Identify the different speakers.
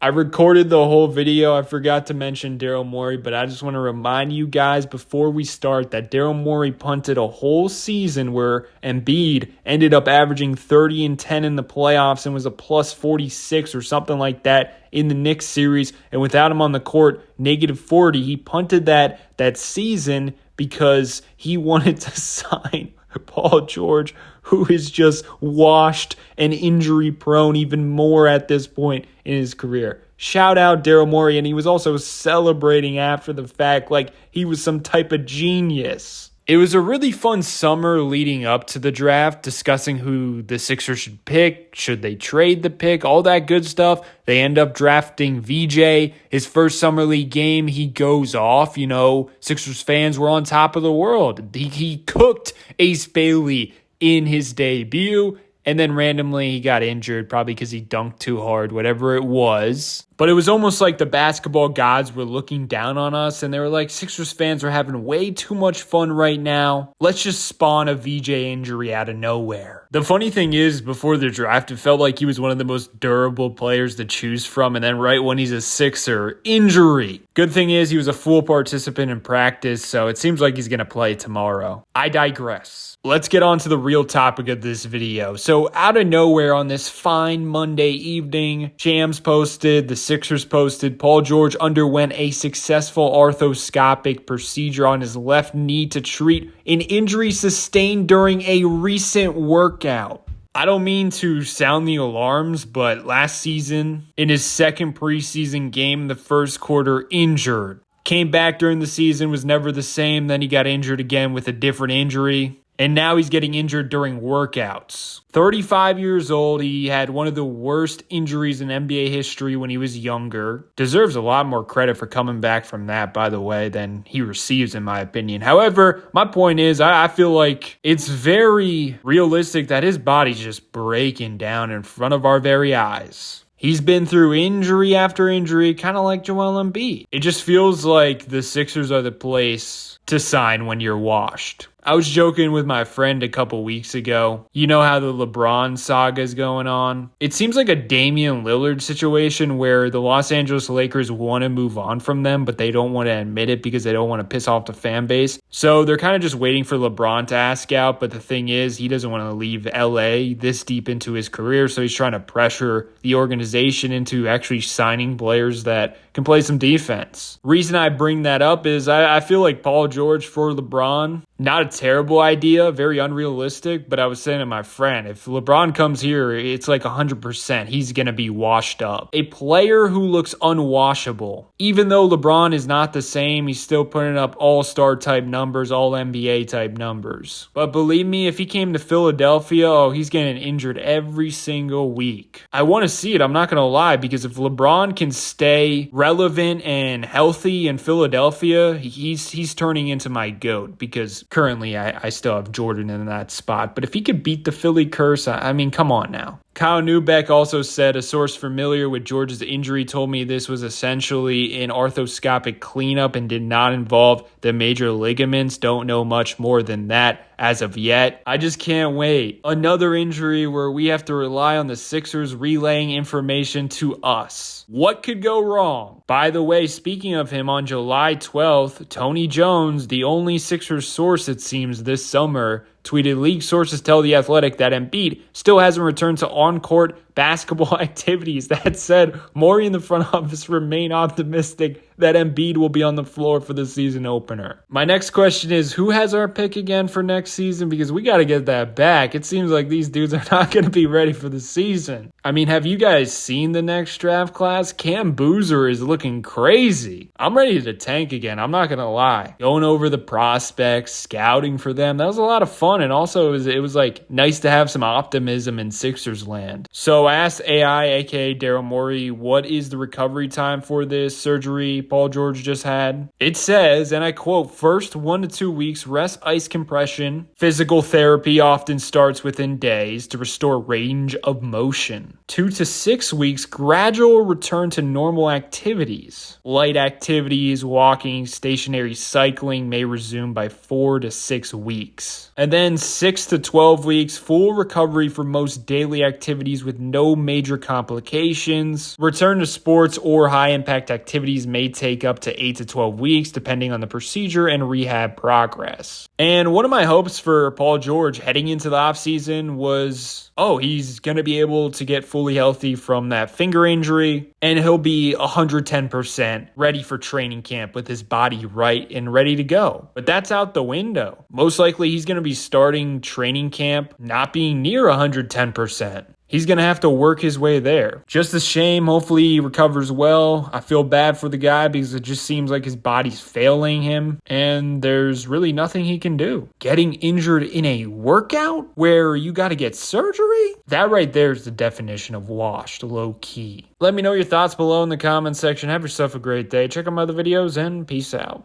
Speaker 1: I recorded the whole video. I forgot to mention Daryl Morey, but I just want to remind you guys before we start that Daryl Morey punted a whole season where Embiid ended up averaging 30 and 10 in the playoffs and was a plus 46 or something like that in the Knicks series. And without him on the court, negative 40. He punted that season because he wanted to sign Paul George, who is just washed and injury prone even more at this point in his career. Shout out Daryl Morey, and he was also celebrating after the fact like he was some type of genius. It was a really fun summer leading up to the draft, discussing who the Sixers should pick, should they trade the pick, all that good stuff. They end up drafting VJ. His first summer league game, he goes off. Sixers fans were on top of the world. He cooked Ace Bailey in his debut, and then randomly he got injured, probably because he dunked too hard, whatever it was. But it was almost like the basketball gods were looking down on us, and they were like, Sixers fans are having way too much fun right now. Let's just spawn a VJ injury out of nowhere. The funny thing is, before the draft, it felt like he was one of the most durable players to choose from, and then right when he's a Sixer, injury. Good thing is, he was a full participant in practice, so it seems like he's going to play tomorrow. I digress. Let's get on to the real topic of this video. So out of nowhere on this fine Monday evening, Shams posted, the Sixers posted, Paul George underwent a successful arthroscopic procedure on his left knee to treat an injury sustained during a recent workout. I don't mean to sound the alarms, but last season, in his second preseason game in the first quarter, injured. Came back during the season, was never the same, then he got injured again with a different injury. And now he's getting injured during workouts. 35 years old, he had one of the worst injuries in NBA history when he was younger. Deserves a lot more credit for coming back from that, by the way, than he receives, in my opinion. However, my point is, I feel like it's very realistic that his body's just breaking down in front of our very eyes. He's been through injury after injury, kind of like Joel Embiid. It just feels like the Sixers are the place to sign when you're washed. I was joking with my friend a couple weeks ago. You know how the LeBron saga is going on? It seems like a Damian Lillard situation where the Los Angeles Lakers want to move on from them, but they don't want to admit it because they don't want to piss off the fan base. So they're kind of just waiting for LeBron to ask out, but the thing is, he doesn't want to leave LA this deep into his career, so he's trying to pressure the organization into actually signing players that can play some defense. Reason I bring that up is I feel like Paul George for LeBron, not a terrible idea, very unrealistic, but I was saying to my friend, if LeBron comes here, it's like 100% he's going to be washed up. A player who looks unwashable. Even though LeBron is not the same, he's still putting up all-star type numbers, all-NBA type numbers. But believe me, if he came to Philadelphia, he's getting injured every single week. I want to see it, I'm not going to lie, because if LeBron can stay relevant and healthy in Philadelphia, he's turning into my GOAT, because currently I still have Jordan in that spot. But if he could beat the Philly curse, I mean, come on now. Kyle Neubeck also said, a source familiar with George's injury told me this was essentially an arthroscopic cleanup and did not involve the major ligaments. Don't know much more than that as of yet. I just can't wait. Another injury where we have to rely on the Sixers relaying information to us. What could go wrong? By the way, speaking of him, on July 12th, Tony Jones, the only Sixers source it seems this summer, tweeted, league sources tell The Athletic that Embiid still hasn't returned to on-court basketball activities. That said, Morey in the front office remain optimistic that Embiid will be on the floor for the season opener. My next question is, who has our pick again for next season? Because we got to get that back. It seems like these dudes are not going to be ready for the season. I mean, have you guys seen the next draft class? Cam Boozer is looking crazy. I'm ready to tank again. I'm not going to lie. Going over the prospects, scouting for them, that was a lot of fun. And also, it was like nice to have some optimism in Sixers land. So I asked AI, aka Daryl Morey, what is the recovery time for this surgery Paul George just had? It says, and I quote, first 1 to 2 weeks, rest, ice compression. Physical therapy often starts within days to restore range of motion. 2 to 6 weeks, gradual return to normal activities. Light activities, walking, stationary cycling may resume by 4 to 6 weeks. And then 6 to 12 weeks, full recovery for most daily activities with no no major complications. Return to sports or high-impact activities may take up to 8 to 12 weeks, depending on the procedure and rehab progress. And one of my hopes for Paul George heading into the offseason was, he's going to be able to get fully healthy from that finger injury, and he'll be 110% ready for training camp with his body right and ready to go. But that's out the window. Most likely he's going to be starting training camp not being near 110%. He's going to have to work his way there. Just a shame. Hopefully he recovers well. I feel bad for the guy because it just seems like his body's failing him and there's really nothing he can do. Getting injured in a workout where you got to get surgery? That right there is the definition of washed, low key. Let me know your thoughts below in the comments section. Have yourself a great day. Check out my other videos and peace out.